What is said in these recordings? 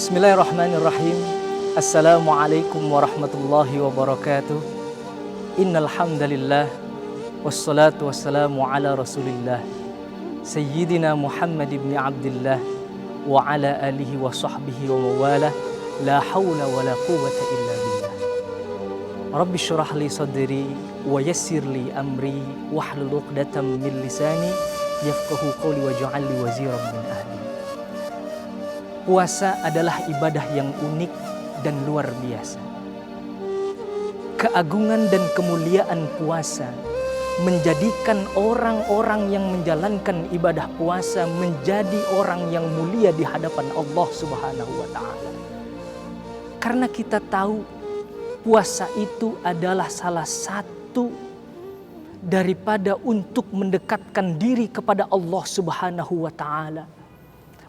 Bismillahirrahmanirrahim. Assalamualaikum warahmatullahi wabarakatuh. Innal hamdalillah wassalatu wassalamu ala Rasulillah Sayyidina Muhammad ibn Abdillah wa ala alihi wa sahbihi wa mawalah. La hawla wa la quwwata illa billah. Rabbi syrah li sadri wa yassir li amri wahlul 'uqdatam min lisani yafqahu qawli waj'al li waziran min ahli. Puasa adalah ibadah yang unik dan luar biasa. Keagungan dan kemuliaan puasa menjadikan orang-orang yang menjalankan ibadah puasa menjadi orang yang mulia di hadapan Allah Subhanahu wa Ta'ala. Karena kita tahu puasa itu adalah salah satu daripada untuk mendekatkan diri kepada Allah Subhanahu wa Ta'ala.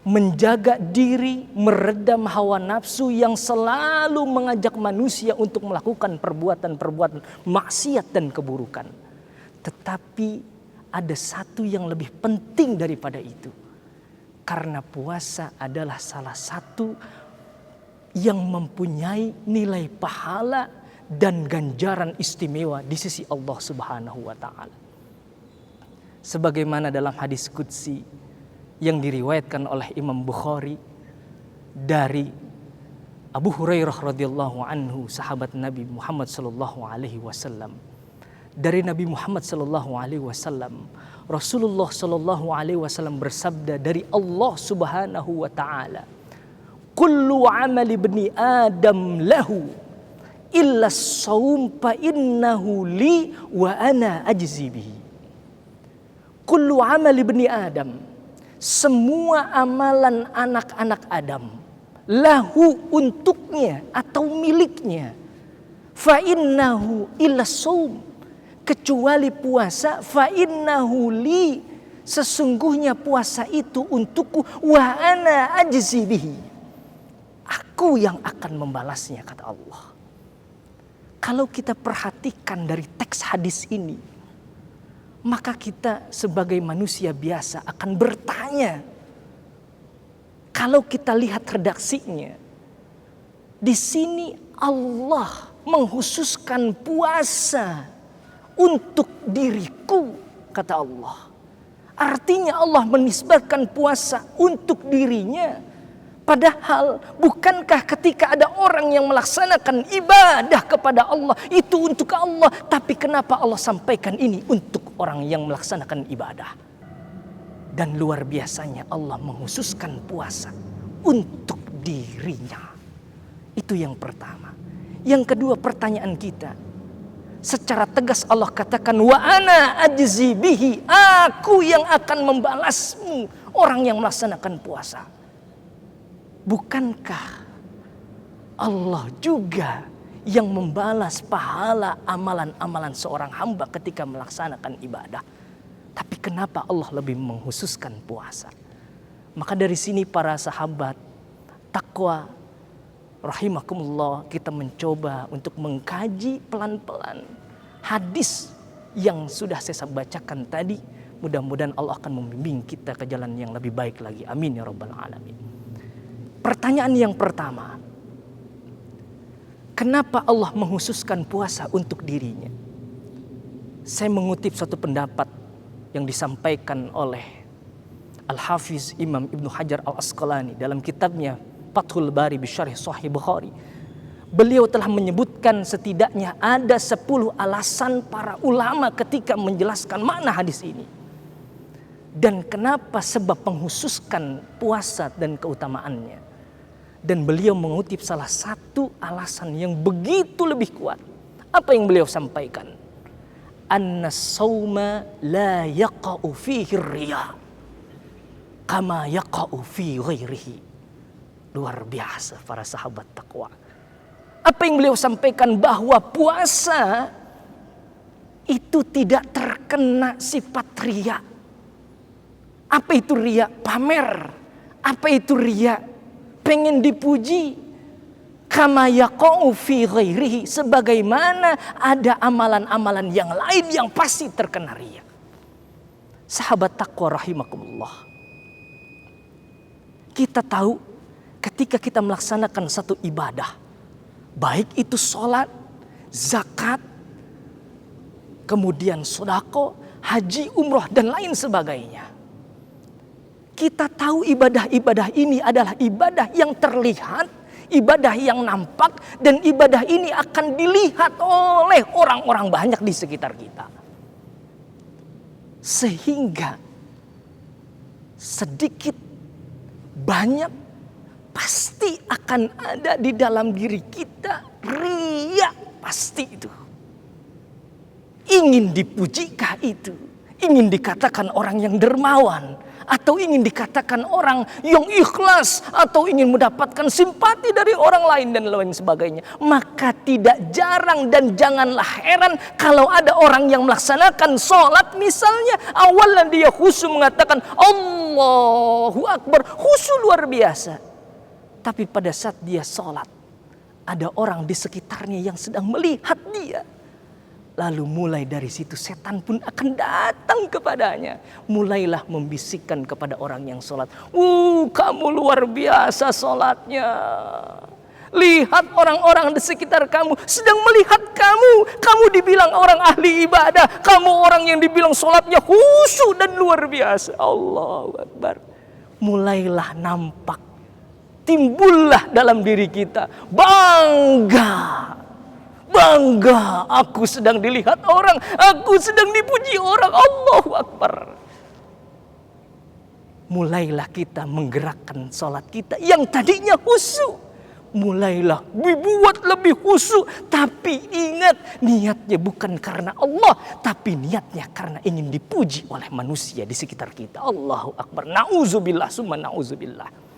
Menjaga diri, meredam hawa nafsu yang selalu mengajak manusia untuk melakukan perbuatan-perbuatan maksiat dan keburukan. Tetapi ada satu yang lebih penting daripada itu. Karena puasa adalah salah satu yang mempunyai nilai pahala dan ganjaran istimewa di sisi Allah Subhanahu wa Ta'ala. Sebagaimana dalam hadis qudsi yang diriwayatkan oleh Imam Bukhari dari Abu Hurairah radhiyallahu anhu, sahabat Nabi Muhammad sallallahu alaihi wasallam. Dari Nabi Muhammad sallallahu alaihi wasallam, Rasulullah sallallahu alaihi wasallam bersabda dari Allah Subhanahu wa Ta'ala, "Kullu 'amali ibni Adam lahu illa as-shaum fa innahu li wa ana ajzi bihi." Kullu 'amali ibni Adam, semua amalan anak-anak Adam, lahu untuknya atau miliknya, fa innahu illa shaum, kecuali puasa, fa innahu li, sesungguhnya puasa itu untukku, wa ana ajzi bihi, aku yang akan membalasnya, kata Allah. Kalau kita perhatikan dari teks hadis ini, maka kita sebagai manusia biasa akan bertanya. Kalau kita lihat redaksinya, di sini Allah menghususkan puasa untuk diriku, kata Allah. Artinya Allah menisbatkan puasa untuk dirinya. Padahal bukankah ketika ada orang yang melaksanakan ibadah kepada Allah itu untuk Allah, tapi kenapa Allah sampaikan ini untuk orang yang melaksanakan ibadah? Dan luar biasanya Allah menghususkan puasa untuk dirinya. Itu yang pertama. Yang kedua, pertanyaan kita, secara tegas Allah katakan, wa ana ajzi bihi, aku yang akan membalasmu, orang yang melaksanakan puasa. Bukankah Allah juga yang membalas pahala amalan-amalan seorang hamba ketika melaksanakan ibadah? Tapi kenapa Allah lebih menghususkan puasa? Maka dari sini para sahabat takwa rahimakumullah, kita mencoba untuk mengkaji pelan-pelan hadis yang sudah saya bacakan tadi. Mudah-mudahan Allah akan membimbing kita ke jalan yang lebih baik lagi. Amin ya rabbal alamin. Pertanyaan yang pertama, kenapa Allah menghususkan puasa untuk dirinya? Saya mengutip suatu pendapat yang disampaikan oleh Al-Hafiz Imam Ibnu Hajar Al-Asqalani dalam kitabnya Fathul Bari Bisyarh Sahih Bukhari. Beliau telah menyebutkan setidaknya ada 10 alasan para ulama ketika menjelaskan makna hadis ini. Dan kenapa sebab menghususkan puasa dan keutamaannya. Dan beliau mengutip salah satu alasan yang begitu lebih kuat. Apa yang beliau sampaikan? Anna sawma la yaqa'u fihi riya kama yaqa'u fi ghairihi. Luar biasa para sahabat takwa. Apa yang beliau sampaikan? Bahwa puasa itu tidak terkena sifat riya. Apa itu riya? Pamer. Apa itu riya? Pengen dipuji. Kama yaqa'u fi ghairihi, sebagaimana ada amalan-amalan yang lain yang pasti terkena riya. Sahabat takwa rahimakumullah, kita tahu ketika kita melaksanakan satu ibadah, baik itu sholat, zakat, kemudian sedekah, haji, umroh, dan lain sebagainya. Kita tahu ibadah-ibadah ini adalah ibadah yang terlihat, ibadah yang nampak, dan ibadah ini akan dilihat oleh orang-orang banyak di sekitar kita. Sehingga sedikit banyak pasti akan ada di dalam diri kita riya, pasti itu. Ingin dipujikah itu? Ingin dikatakan orang yang dermawan, atau ingin dikatakan orang yang ikhlas, atau ingin mendapatkan simpati dari orang lain dan lain sebagainya. Maka tidak jarang dan janganlah heran kalau ada orang yang melaksanakan sholat misalnya, awalnya dia khusyuk mengatakan Allahu Akbar, khusyuk luar biasa. Tapi pada saat dia sholat, ada orang di sekitarnya yang sedang melihat dia. Lalu mulai dari situ setan pun akan datang kepadanya. Mulailah membisikkan kepada orang yang sholat. Kamu luar biasa sholatnya. Lihat orang-orang di sekitar kamu sedang melihat kamu. Kamu dibilang orang ahli ibadah. Kamu orang yang dibilang sholatnya khusyuk dan luar biasa. Allahu Akbar. Mulailah nampak. Timbullah dalam diri kita bangga, aku sedang dilihat orang, aku sedang dipuji orang. Allahu Akbar. Mulailah kita menggerakkan sholat kita yang tadinya khusyuk, mulailah dibuat lebih khusyuk. Tapi ingat, niatnya bukan karena Allah, tapi niatnya karena ingin dipuji oleh manusia di sekitar kita. Allahu Akbar. Na'udzubillah summa na'udzubillah.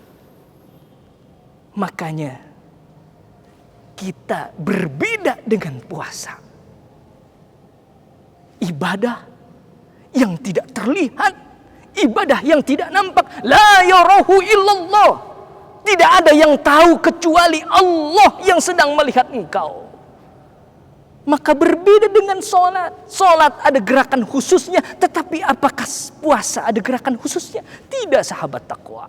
Makanya kita berbeda dengan puasa. Ibadah yang tidak terlihat, ibadah yang tidak nampak. La yarahu illallah. Tidak ada yang tahu kecuali Allah yang sedang melihat engkau. Maka berbeda dengan sholat. Sholat ada gerakan khususnya, tetapi apakah puasa ada gerakan khususnya? Tidak, sahabat takwa.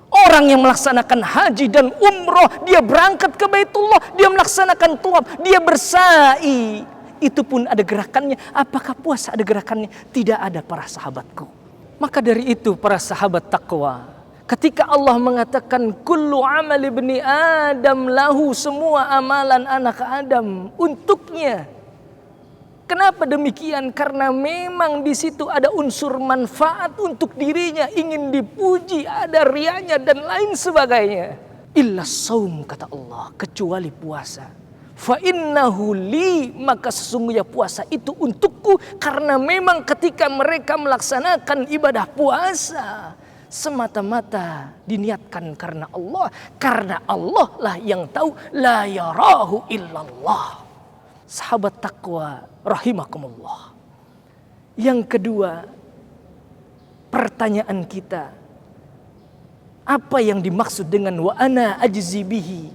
Orang yang melaksanakan haji dan umroh, dia berangkat ke Baitullah, dia melaksanakan tawaf, dia bersa'i, itu pun ada gerakannya. Apakah puasa ada gerakannya? Tidak ada, para sahabatku. Maka dari itu para sahabat takwa, ketika Allah mengatakan kullu amal ibni Adam lahu, semua amalan anak Adam untuknya. Kenapa demikian? Karena memang di situ ada unsur manfaat untuk dirinya, ingin dipuji, ada rianya dan lain sebagainya. Illa saum, kata Allah, kecuali puasa. Fa innahu li, maka sesungguhnya puasa itu untukku. Karena memang ketika mereka melaksanakan ibadah puasa, semata-mata diniatkan karena Allah. Karena Allah lah yang tahu, la yarahu illallah. Sahabat takwa rahimakumullah. Yang kedua, pertanyaan kita, apa yang dimaksud dengan wa ana ajzi bihi?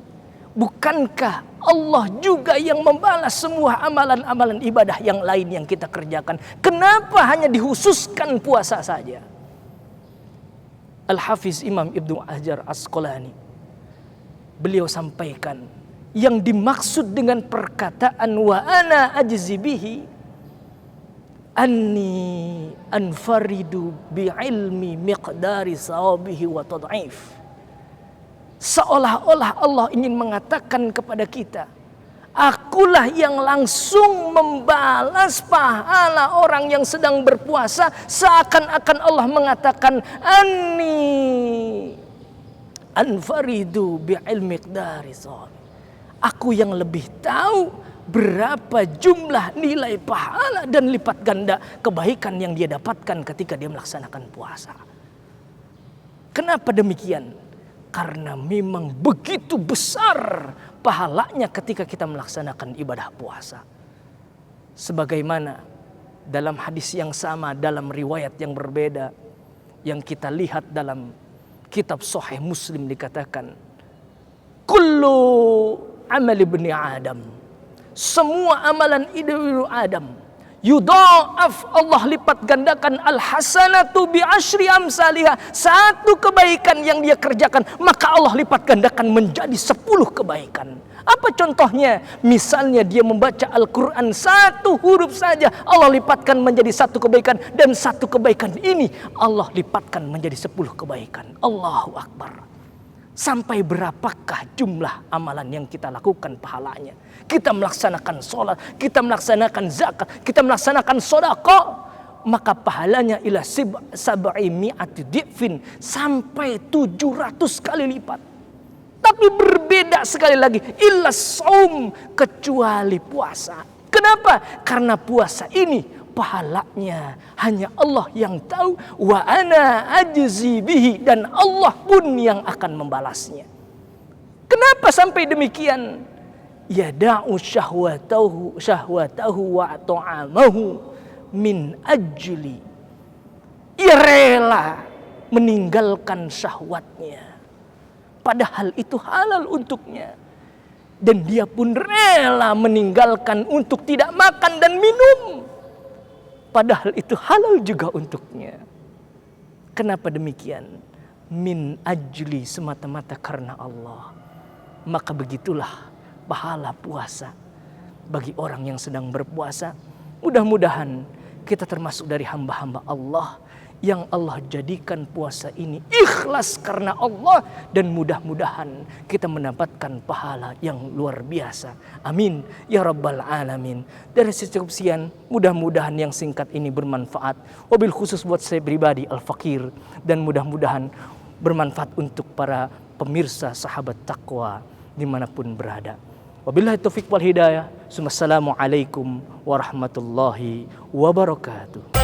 Bukankah Allah juga yang membalas semua amalan-amalan ibadah yang lain yang kita kerjakan? Kenapa hanya dikhususkan puasa saja? Al-Hafiz Imam Ibnu Hajar Asqalani, beliau sampaikan, yang dimaksud dengan perkataan wa ana ajzi bihi, anni anfaridu bi ilmi miqdari sawabihi wa tad'if. Seolah-olah Allah ingin mengatakan kepada kita, akulah yang langsung membalas pahala orang yang sedang berpuasa. Seakan-akan Allah mengatakan anni anfaridu bi ilmi miqdari sawabihi. Aku yang lebih tahu berapa jumlah nilai pahala dan lipat ganda kebaikan yang dia dapatkan ketika dia melaksanakan puasa. Kenapa demikian? Karena memang begitu besar pahalanya ketika kita melaksanakan ibadah puasa. Sebagaimana dalam hadis yang sama, dalam riwayat yang berbeda, yang kita lihat dalam kitab Sahih Muslim dikatakan, kullu amal ibni Adam, semua amalan ibnu Adam Yudha'af, Allah lipat gandakan, al-hasanatu bi asyri amsalihah. Satu kebaikan yang dia kerjakan, maka Allah lipat gandakan menjadi 10 kebaikan. Apa contohnya? Misalnya dia membaca Al-Quran 1 huruf saja, Allah lipatkan menjadi 1 kebaikan. Dan 1 kebaikan ini Allah lipatkan menjadi 10 kebaikan. Allahu Akbar. Sampai berapakah jumlah amalan yang kita lakukan pahalanya? Kita melaksanakan sholat, kita melaksanakan zakat, kita melaksanakan sedekah, maka pahalanya ila sab'i mi'ati di'fin, sampai 700 kali lipat. Tapi berbeda sekali lagi, illa shaum, kecuali puasa. Kenapa? Karena puasa ini pahalanya hanya Allah yang tahu, wa ana ajzi bihi, dan Allah pun yang akan membalasnya. Kenapa sampai demikian? Yada'u syahwatahu wa ta'amahu min ajli. Ia rela meninggalkan syahwatnya, padahal itu halal untuknya. Dan dia pun rela meninggalkan untuk tidak makan dan minum, padahal itu halal juga untuknya. Kenapa demikian? Min ajli, semata-mata karena Allah. Maka begitulah pahala puasa bagi orang yang sedang berpuasa. Mudah-mudahan kita termasuk dari hamba-hamba Allah yang Allah jadikan puasa ini ikhlas karena Allah, dan mudah-mudahan kita mendapatkan pahala yang luar biasa. Amin ya rabbal alamin. Dari secukup sekian, mudah-mudahan yang singkat ini bermanfaat, wabil khusus buat saya pribadi al-fakir, dan mudah-mudahan bermanfaat untuk para pemirsa sahabat takwa dimanapun berada. Wabillahi taufiq wal hidayah. Assalamualaikum warahmatullahi wabarakatuh.